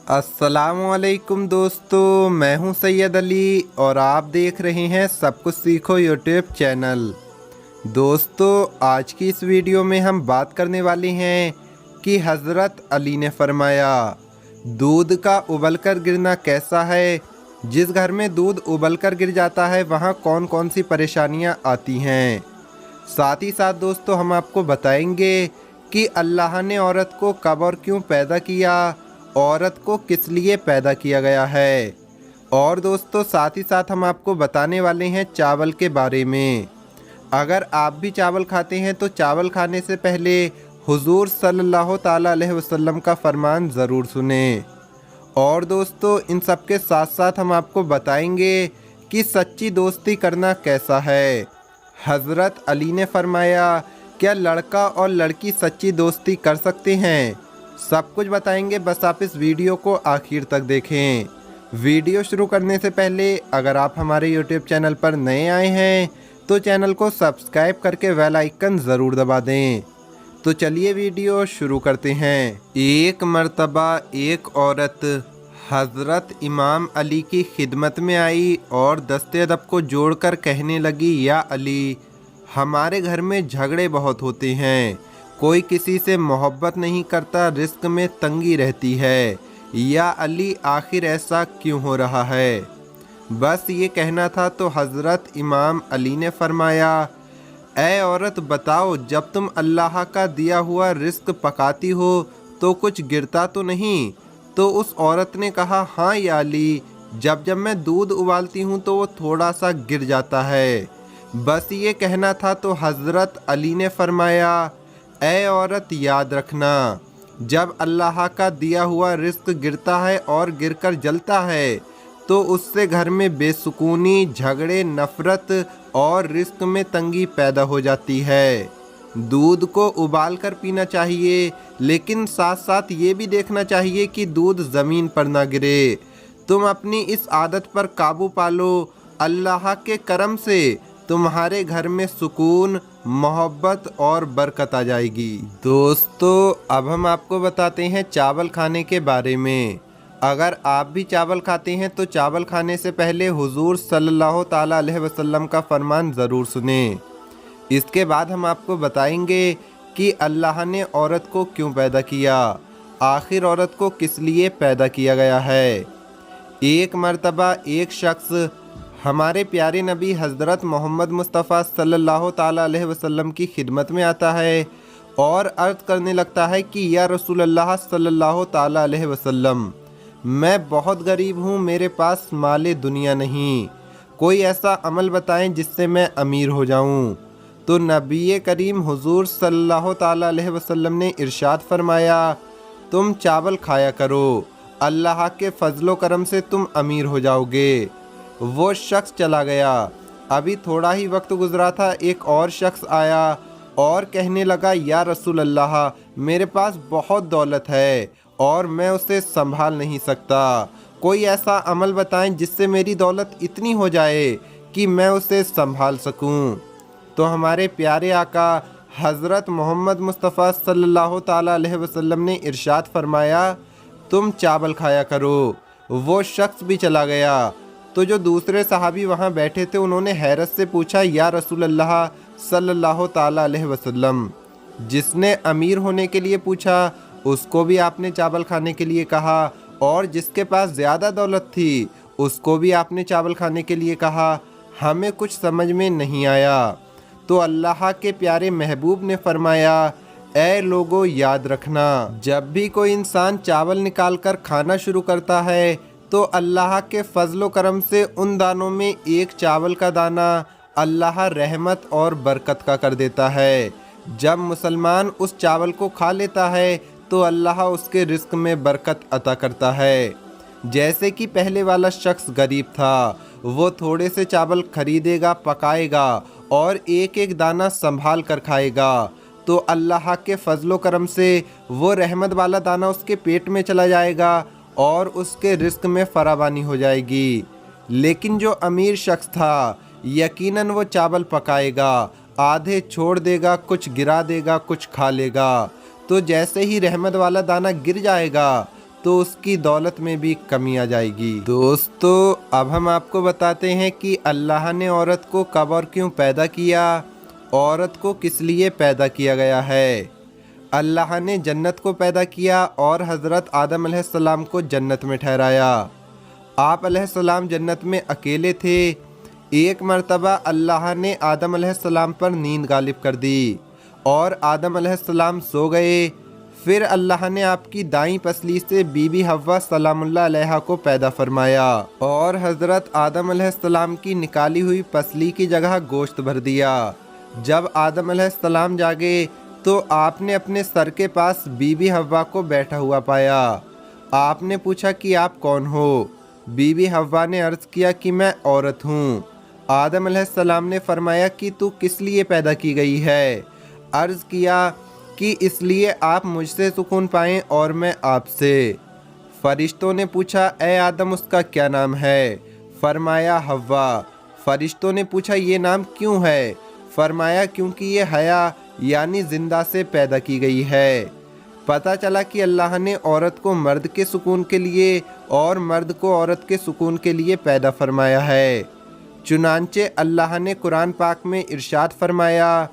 अस्सलामुअलैकुम दोस्तों, मैं हूं सैयद अली और आप देख रहे हैं सब कुछ सीखो यूट्यूब चैनल। दोस्तों, आज की इस वीडियो में हम बात करने वाले हैं कि हज़रत अली ने फरमाया, दूध का उबलकर गिरना कैसा है। जिस घर में दूध उबलकर गिर जाता है वहाँ कौन कौन सी परेशानियाँ आती हैं। साथ ही साथ दोस्तों हम आपको बताएंगे कि अल्लाह ने औरत को कब और क्यों पैदा किया, औरत को किस लिए पैदा किया गया है। और दोस्तों साथ ही साथ हम आपको बताने वाले हैं चावल के बारे में। अगर आप भी चावल खाते हैं तो चावल खाने से पहले हुजूर सल्लल्लाहु ताला अलैहि वसल्लम का फरमान ज़रूर सुने। और दोस्तों इन सब के साथ साथ हम आपको बताएंगे कि सच्ची दोस्ती करना कैसा है। हज़रत अली ने फरमाया, क्या लड़का और लड़की सच्ची दोस्ती कर सकते हैं। सब कुछ बताएंगे, बस आप इस वीडियो को आखिर तक देखें। वीडियो शुरू करने से पहले अगर आप हमारे यूट्यूब चैनल पर नए आए हैं तो चैनल को सब्सक्राइब करके बेल आइकन ज़रूर दबा दें। तो चलिए वीडियो शुरू करते हैं। एक मर्तबा एक औरत हज़रत इमाम अली की खिदमत में आई और दस्ते अदब को जोड़कर कहने लगी, या अली, हमारे घर में झगड़े बहुत होते हैं, कोई किसी से मोहब्बत नहीं करता, रिस्क में तंगी रहती है। या अली, आखिर ऐसा क्यों हो रहा है। बस ये कहना था तो हज़रत इमाम अली ने फरमाया, ऐ औरत बताओ, जब तुम अल्लाह का दिया हुआ रिस्क पकाती हो तो कुछ गिरता तो नहीं। तो उस औरत ने कहा, हाँ या अली, जब जब मैं दूध उबालती हूँ तो वो थोड़ा सा गिर जाता है। बस ये कहना था तो हज़रत अली ने फरमाया, ऐ औरत, याद रखना, जब अल्लाह का दिया हुआ रिस्क गिरता है और गिरकर जलता है तो उससे घर में बेसुकूनी, झगड़े, नफ़रत और रिस्क में तंगी पैदा हो जाती है। दूध को उबाल कर पीना चाहिए, लेकिन साथ साथ ये भी देखना चाहिए कि दूध ज़मीन पर ना गिरे। तुम अपनी इस आदत पर काबू पालो, अल्लाह के करम से तुम्हारे घर में सुकून, मोहब्बत और बरकत आ जाएगी। दोस्तों अब हम आपको बताते हैं चावल खाने के बारे में। अगर आप भी चावल खाते हैं तो चावल खाने से पहले हुजूर सल्लल्लाहु ताला अलैहि वसल्लम का फरमान ज़रूर सुने। इसके बाद हम आपको बताएंगे कि अल्लाह ने औरत को क्यों पैदा किया, आखिर औरत को किस लिए पैदा किया गया है। एक मर्तबा एक शख्स हमारे प्यारे नबी हज़रत मोहम्मद मुस्तफ़ा सल्लल्लाहु ताला अलैहि वसल्लम की खिदमत में आता है और अर्ज़ करने लगता है कि या रसूल अल्लाह सल्लल्लाहु ताला अलैहि वसल्लम, मैं बहुत गरीब हूँ, मेरे पास माले दुनिया नहीं, कोई ऐसा अमल बताएं जिससे मैं अमीर हो जाऊँ। तो नबी करीम हुजूर सल्लल्लाहु ताला अलैहि वसल्लम ने इरशाद फरमाया, तुम चावल खाया करो, अल्लाह के फजलो करम से तुम अमीर हो जाओगे। वो शख्स चला गया। अभी थोड़ा ही वक्त गुजरा था, एक और शख्स आया और कहने लगा, या रसूल अल्लाह, मेरे पास बहुत दौलत है और मैं उसे संभाल नहीं सकता, कोई ऐसा अमल बताएं जिससे मेरी दौलत इतनी हो जाए कि मैं उसे संभाल सकूं। तो हमारे प्यारे आका हज़रत मोहम्मद मुस्तफ़ा सल्लल्लाहु ताला अलैहि वसल्लम ने इरशाद फरमाया, तुम चावल खाया करो। वो शख्स भी चला गया। तो जो दूसरे सहाबी वहाँ बैठे थे उन्होंने हैरत से पूछा, या रसूल अल्लाह सल्लल्लाहु ताला अलैहि वसल्लम, जिसने अमीर होने के लिए पूछा उसको भी आपने चावल खाने के लिए कहा, और जिसके पास ज़्यादा दौलत थी उसको भी आपने चावल खाने के लिए कहा, हमें कुछ समझ में नहीं आया। तो अल्लाह के प्यारे महबूब ने फरमाया, ऐ लोगो, याद रखना, जब भी कोई इंसान चावल निकाल कर खाना शुरू करता है तो अल्लाह के फजलो करम से उन दानों में एक चावल का दाना अल्लाह रहमत और बरकत का कर देता है। जब मुसलमान उस चावल को खा लेता है तो अल्लाह उसके रिस्क में बरकत अता करता है। जैसे कि पहले वाला शख्स गरीब था, वो थोड़े से चावल खरीदेगा, पकाएगा और एक एक दाना संभाल कर खाएगा, तो अल्लाह के फजलो करम से वो रहमत वाला दाना उसके पेट में चला जाएगा और उसके रिस्क में फरावानी हो जाएगी। लेकिन जो अमीर शख्स था, यकीनन वो चावल पकाएगा, आधे छोड़ देगा, कुछ गिरा देगा, कुछ खा लेगा। तो जैसे ही रहमत वाला दाना गिर जाएगा तो उसकी दौलत में भी कमी आ जाएगी। दोस्तों, अब हम आपको बताते हैं कि अल्लाह ने औरत को कब और क्यों पैदा किया। औरत को किस लिए पैदा किया गया है। अल्लाह ने जन्नत को पैदा किया और हज़रत आदम अलैहिस्सलाम को जन्नत में ठहराया। आप अलैहिस्सलाम जन्नत में अकेले थे। एक मर्तबा अल्लाह ने आदम अलैहिस्सलाम पर नींद गालिब कर दी और आदम अलैहिस्सलाम सो गए। फिर अल्लाह ने आपकी दाईं पसली से बीबी हव्वा सलामुल्लाह अलैहा को पैदा फरमाया और हज़रत आदम अलैहिस्सलाम की निकाली हुई पसली की जगह गोश्त भर दिया। जब आदम अलैहिस्सलाम जागे तो आपने अपने सर के पास बीबी हव्वा को बैठा हुआ पाया। आपने पूछा कि आप कौन हो। बीबी हव्वा ने अर्ज़ किया कि मैं औरत हूँ। आदम अलैहिस्सलाम ने फरमाया कि तू किस लिए पैदा की गई है। अर्ज़ किया कि इसलिए आप मुझसे सुकून पाएं और मैं आपसे। फरिश्तों ने पूछा, ए आदम, उसका क्या नाम है। फरमाया हव्वा। फरिश्तों ने पूछा, ये नाम क्यों है। फरमाया क्योंकि ये हया यानी ज़िंदा से पैदा की गई है। पता चला कि अल्लाह ने औरत को मर्द के सुकून के लिए और मर्द को औरत के सुकून के लिए पैदा फरमाया है। चुनांचे अल्लाह ने कुरान पाक में इरशाद फरमाया,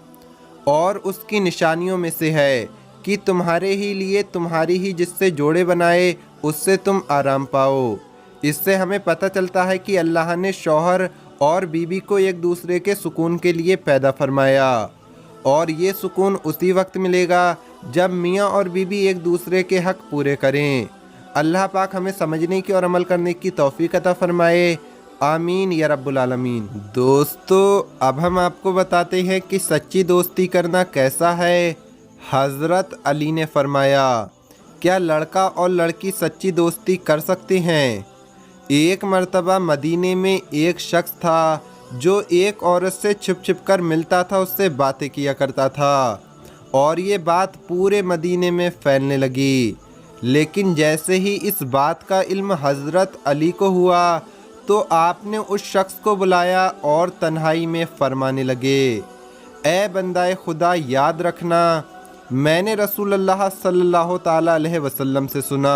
और उसकी निशानियों में से है कि तुम्हारे ही लिए तुम्हारी ही जिससे जोड़े बनाए उससे तुम आराम पाओ। इससे हमें पता चलता है कि अल्लाह ने शौहर और बीवी को एक दूसरे के सुकून के लिए पैदा फरमाया और ये सुकून उसी वक्त मिलेगा जब मियाँ और बीवी एक दूसरे के हक पूरे करें। अल्लाह पाक हमें समझने की और अमल करने की तौफीक अता फरमाए। आमीन या रब्बुल आलमीन। दोस्तों, अब हम आपको बताते हैं कि सच्ची दोस्ती करना कैसा है। हज़रत अली ने फरमाया, क्या लड़का और लड़की सच्ची दोस्ती कर सकते हैं। एक मर्तबा मदीने में एक शख्स था जो एक औरत से छिप छिप कर मिलता था, उससे बातें किया करता था और ये बात पूरे मदीने में फैलने लगी। लेकिन जैसे ही इस बात का इल्म हज़रत अली को हुआ तो आपने उस शख्स को बुलाया और तन्हाई में फरमाने लगे, ए बंदाए खुदा, याद रखना, मैंने रसूलुल्लाह सल्लल्लाहु ताला अलैहि वसल्लम से सुना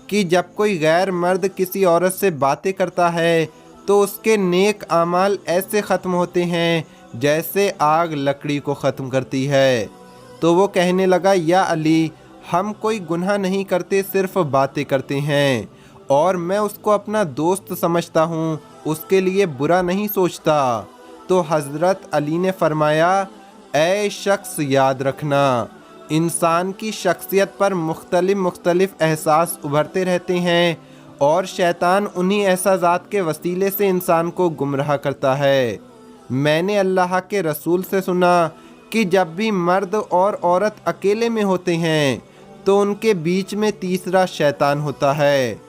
कि जब कोई गैर मर्द किसी औरत से बातें करता है तो उसके नेक आमाल ऐसे ख़त्म होते हैं जैसे आग लकड़ी को ख़त्म करती है। तो वो कहने लगा, या अली, हम कोई गुनाह नहीं करते, सिर्फ बातें करते हैं और मैं उसको अपना दोस्त समझता हूँ, उसके लिए बुरा नहीं सोचता। तो हज़रत अली ने फरमाया, ऐ शख्स, याद रखना, इंसान की शख्सियत पर मुख्तलिफ एहसास उभरते रहते हैं और शैतान उन्हीं एहसासात के वसीले से इंसान को गुमराह करता है। मैंने अल्लाह के रसूल से सुना कि जब भी मर्द और औरत अकेले में होते हैं तो उनके बीच में तीसरा शैतान होता है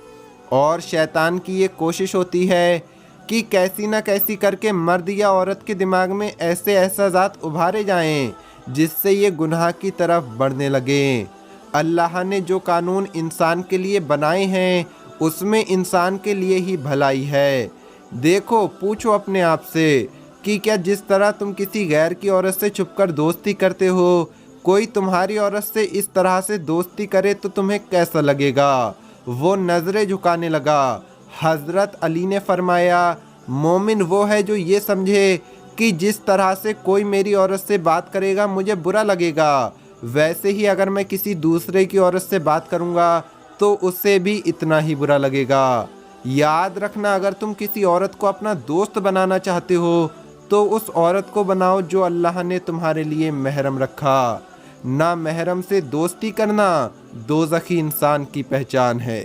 और शैतान की ये कोशिश होती है कि कैसी ना कैसी करके मर्द या औरत के दिमाग में ऐसे एहसासात उभारे जाएं जिससे ये गुनाह की तरफ बढ़ने लगें। अल्लाह ने जो कानून इंसान के लिए बनाए हैं उसमें इंसान के लिए ही भलाई है। देखो, पूछो अपने आप से कि क्या जिस तरह तुम किसी गैर की औरत से छुपकर दोस्ती करते हो, कोई तुम्हारी औरत से इस तरह से दोस्ती करे तो तुम्हें कैसा लगेगा। वो नज़रें झुकाने लगा। हज़रत अली ने फरमाया, मोमिन वो है जो ये समझे कि जिस तरह से कोई मेरी औरत से बात करेगा मुझे बुरा लगेगा, वैसे ही अगर मैं किसी दूसरे की औरत से बात करूँगा तो उससे भी इतना ही बुरा लगेगा। याद रखना, अगर तुम किसी औरत को अपना दोस्त बनाना चाहते हो तो उस औरत को बनाओ जो अल्लाह ने तुम्हारे लिए महरम रखा। ना महरम से दोस्ती करना दोज़खी इंसान की पहचान है।